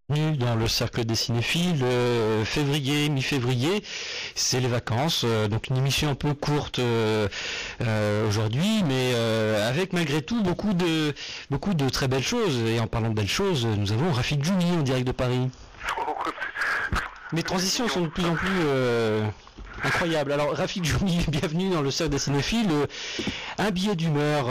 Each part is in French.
Bienvenue dans le cercle des cinéphiles. Février, mi-février, c'est les vacances, donc une émission un peu courte aujourd'hui, mais avec malgré tout beaucoup de très belles choses. Et en parlant de belles choses, nous avons Rafik Djoumi en direct de Paris. Mes transitions sont de plus en plus incroyables. Alors Rafik Djoumi, bienvenue dans le cercle des cinéphiles. Un billet d'humeur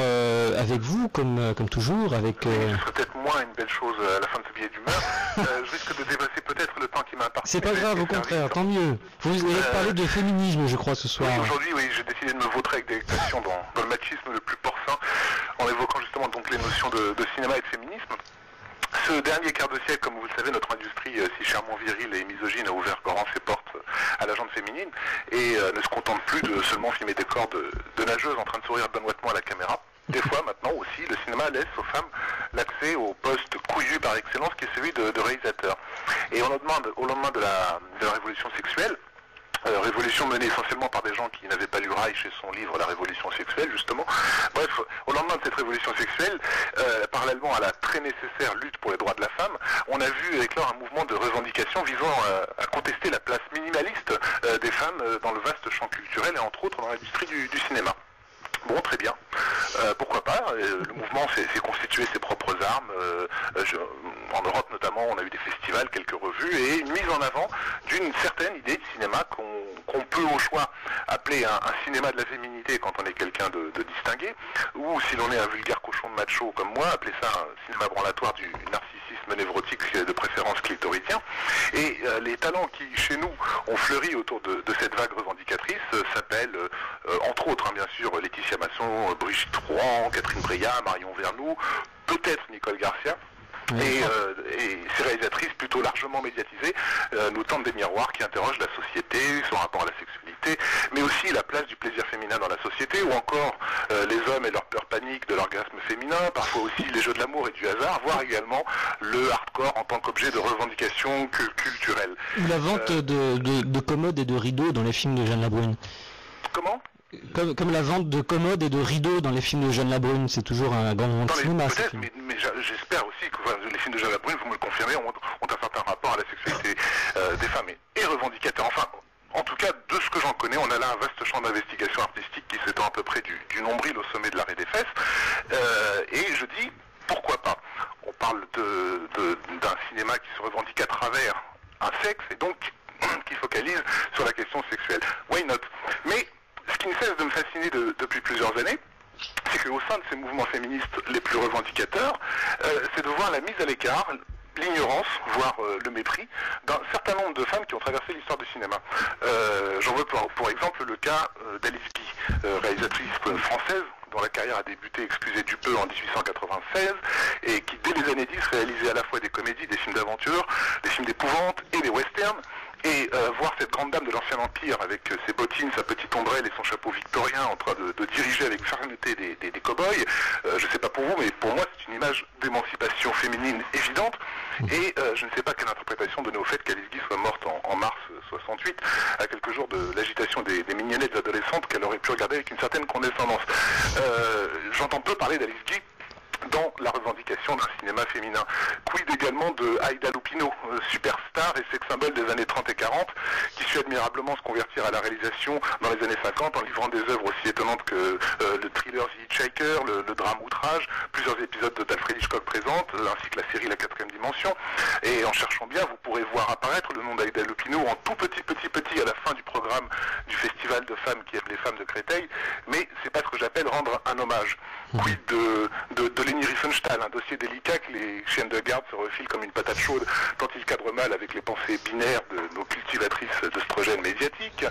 avec vous, comme toujours, avec. Ce serait peut-être moins une belle chose à la fin de ce billet d'humeur. Je risque de dépasser peut-être le temps qui m'a imparti. C'est pas grave, au contraire, tant mieux. Vous allez parler de féminisme, je crois, ce soir. Oui, aujourd'hui, oui, j'ai décidé de me vautrer avec délectation dans le machisme le plus porcin, en évoquant justement donc les notions de cinéma et de féminisme. Ce dernier quart de siècle, comme vous le savez, notre industrie si chèrement virile et misogyne a ouvert grand ses portes à la gente féminine et ne se contente plus de seulement filmer des corps de nageuses en train de sourire benoîtement à la caméra. Des fois, maintenant aussi, le cinéma laisse aux femmes l'accès au poste couillu par excellence qui est celui de réalisateur. Et au lendemain de la révolution sexuelle, révolution menée essentiellement par des gens qui n'avaient pas lu Reich et son livre La Révolution sexuelle, justement. Bref, au lendemain de cette révolution sexuelle, parallèlement à la très nécessaire lutte pour les droits de la femme, on a vu éclore un mouvement de revendication visant à contester la place minimaliste des femmes dans le vaste champ culturel et entre autres dans l'industrie du cinéma. Bon, très bien. Pourquoi pas. Le mouvement s'est constitué ses propres armes. En Europe notamment, on a eu des festivals, quelques revues, et une mise en avant d'une certaine idée de cinéma qu'on peut au choix appeler un cinéma de la féminité quand on est quelqu'un de distingué, ou si l'on est un vulgaire cochon de macho comme moi, appeler ça un cinéma branlatoire du narcissisme névrotique de préférence clitoridien. Et les talents qui, chez nous, ont fleuri autour de cette vague revendicatrice s'appellent, entre autres, bien sûr, Laetitia Masson, Brigitte Rouen, Catherine Breillat, Marion Vernou, peut-être Nicole Garcia. Et ces réalisatrices plutôt largement médiatisées nous tendent des miroirs qui interrogent la société, son rapport à la sexualité, mais aussi la place du plaisir féminin dans la société, ou encore les hommes et leur peur panique de l'orgasme féminin, parfois aussi les jeux de l'amour et du hasard, voire également le hardcore en tant qu'objet de revendication culturelle. Ou la vente de commodes et de rideaux dans les films de Jeanne Labrune. Comment ? Comme la vente de commodes et de rideaux dans les films de Jeanne Labrune, c'est toujours un grand moment de cinéma. Peut-être, mais j'espère aussi que les films de Jeanne Labrune, vous me le confirmez, ont un certain rapport à la sexualité des femmes et revendicateurs. Enfin, en tout cas, de ce que j'en connais, on a là un vaste champ d'investigation artistique qui s'étend à peu près du nombril au sommet de l'arrêt des fesses. Et je dis, pourquoi pas ? On parle d'un cinéma qui se revendique à travers un sexe et donc qui focalise sur la question sexuelle. Why not ? Mais ce qui ne cesse de me fasciner depuis plusieurs années, c'est qu'au sein de ces mouvements féministes les plus revendicateurs, c'est de voir la mise à l'écart, l'ignorance, voire le mépris, d'un certain nombre de femmes qui ont traversé l'histoire du cinéma. J'en veux pour exemple le cas d'Alice Guy, réalisatrice française, dont la carrière a débuté, excusez du peu, en 1896, et qui, dès les années 10, réalisait à la fois des comédies, des films d'aventure, des films d'épouvante et des westerns. Et voir cette grande dame de l'ancien empire avec ses bottines, sa petite ombrelle et son chapeau victorien en train de diriger avec fermeté des cow-boys, je ne sais pas pour vous, mais pour moi c'est une image d'émancipation féminine évidente. Et je ne sais pas quelle interprétation donner au fait qu'Alice Guy soit morte en mars 68, à quelques jours de l'agitation des mignonnettes adolescentes qu'elle aurait pu regarder avec une certaine condescendance. J'entends peu parler d'Alice Guy dans la revendication d'un cinéma féminin. Quid également de Aïda Lupino, superstar et sex symbole des années 30 et 40, qui sut admirablement se convertir à la réalisation dans les années 50 en livrant des œuvres aussi étonnantes que le thriller The Hitchhiker, le drame Outrage, plusieurs épisodes d'Alfred Hitchcock présente, ainsi que la série La Quatrième Dimension. Et en cherchant bien, vous pourrez voir apparaître le nom d'Aïda Lupino en tout petit à la fin du programme du festival de femmes qui aiment les femmes de Créteil, mais c'est pas ce que j'appelle rendre un hommage. Quid de Leni Riefenstahl, un dossier délicat que les chiennes de garde se refilent comme une patate chaude quand il cadre mal avec les pensées binaires de nos cultivatrices d'œstrogènes médiatiques.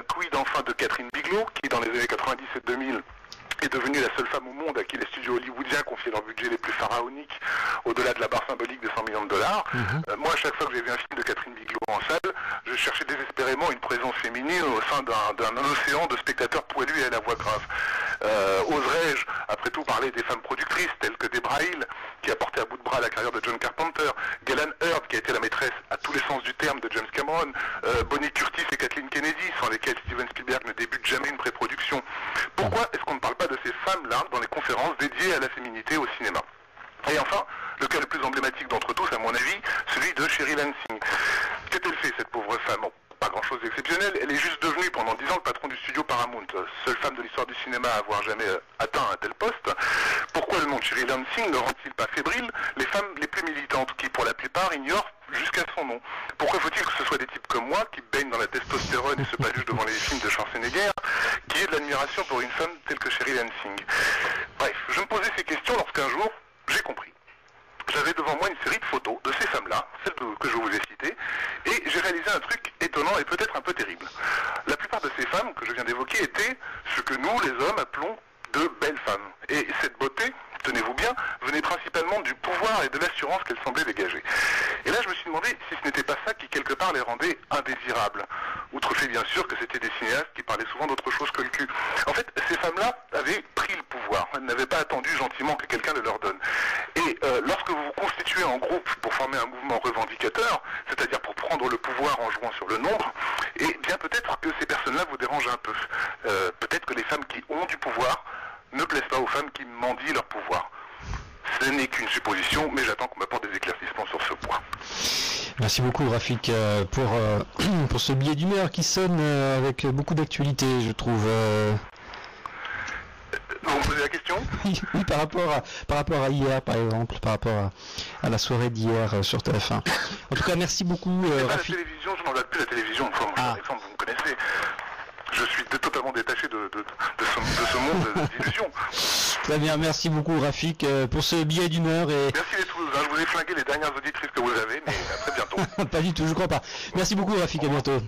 Quid enfin de Catherine Bigelow, qui dans les années 90 et 2000 est devenue la seule femme au monde à qui les studios hollywoodiens confiaient leurs budgets les plus pharaoniques, au-delà de la barre symbolique de 100 millions de dollars. Moi, à chaque fois que j'ai vu un film de Catherine Bigelow en salle, je cherchais désespérément une présence féminine au sein d'un océan de spectateurs poilus et à la voix grave. Oserais-je, après tout, parler des femmes productrices telles que Debra Hill, qui a porté à bout de bras la carrière de John Carpenter, Galen Hurd, qui a été la maîtresse à tous les sens du terme de James Cameron, Bonnie Curtis et Kathleen Kennedy, sans lesquelles Steven Spielberg ne débute jamais une pré-production. Pourquoi est-ce qu'on ne parle pas de ces femmes-là dans les conférences dédiées à la féminité au cinéma? Et enfin, le cas le plus emblématique d'entre tous, à mon avis, celui de Cheryl Lansing. Qu'a-t-elle fait, cette pauvre femme? Bon, pas grand-chose d'exceptionnel, elle est juste devenue pendant 10 ans le patron du studio Paramount, seule femme de l'histoire du cinéma à avoir jamais atteint un tel poste. Pourquoi le nom de Cheryl Lansing ne rend-il pas fébrile les femmes les plus militantes, qui pour la plupart ignorent jusqu'à son nom? Pourquoi faut-il que ce soit des types comme moi, qui baignent dans la testostérone et se paluchent devant les films de Schwarzenegger, qui aient de l'admiration pour une femme telle que Cheryl Lansing? Bref, je me posais ces questions lorsqu'un jour, j'ai compris. J'avais devant moi une série de photos de ces femmes-là, celles que je vous ai citées, et j'ai réalisé un truc étonnant et peut-être un peu terrible. La plupart de ces femmes que je viens d'évoquer étaient ce que nous, les hommes, appelons de belles femmes. Et cette beauté, tenez-vous bien, venait principalement du pouvoir et de l'assurance qu'elles semblaient dégager. Et là, je me suis demandé si ce n'était pas ça qui, quelque part, les rendait indésirables. Outre le fait, bien sûr, que c'était des cinéastes qui parlaient souvent d'autre chose que le cul. En fait, ces femmes-là avaient pris le pouvoir. Elles n'avaient pas attendu gentiment que quelqu'un le leur donne. Et lorsque vous vous constituez en groupe pour former un mouvement revendicateur, c'est-à-dire pour prendre le pouvoir en jouant sur le nombre, et bien peut-être que ces personnes-là vous dérangent un peu. Peut-être que les femmes qui ont du pouvoir ne plaisent pas aux femmes qui mendient leur pouvoir. Ce n'est qu'une supposition, mais j'attends qu'on m'apporte des éclaircissements sur ce point. Merci beaucoup Rafik pour ce billet d'humeur qui sonne avec beaucoup d'actualité, je trouve. Vous me posez la question? Oui, par rapport à hier, par exemple, par rapport à la soirée d'hier sur TF1. En tout cas, merci beaucoup Rafik. La télévision, je n'en regarde plus la télévision. Enfin, Alexandre, vous me connaissez. Je suis totalement détaché de ce monde d'illusions. Très bien, merci beaucoup Rafik pour ce billet d'humeur. Et... Merci les Toulousains, je vous ai flingué les dernières auditrices que vous avez, mais à très bientôt. Pas du tout, je crois pas. Merci beaucoup Rafik, à bientôt.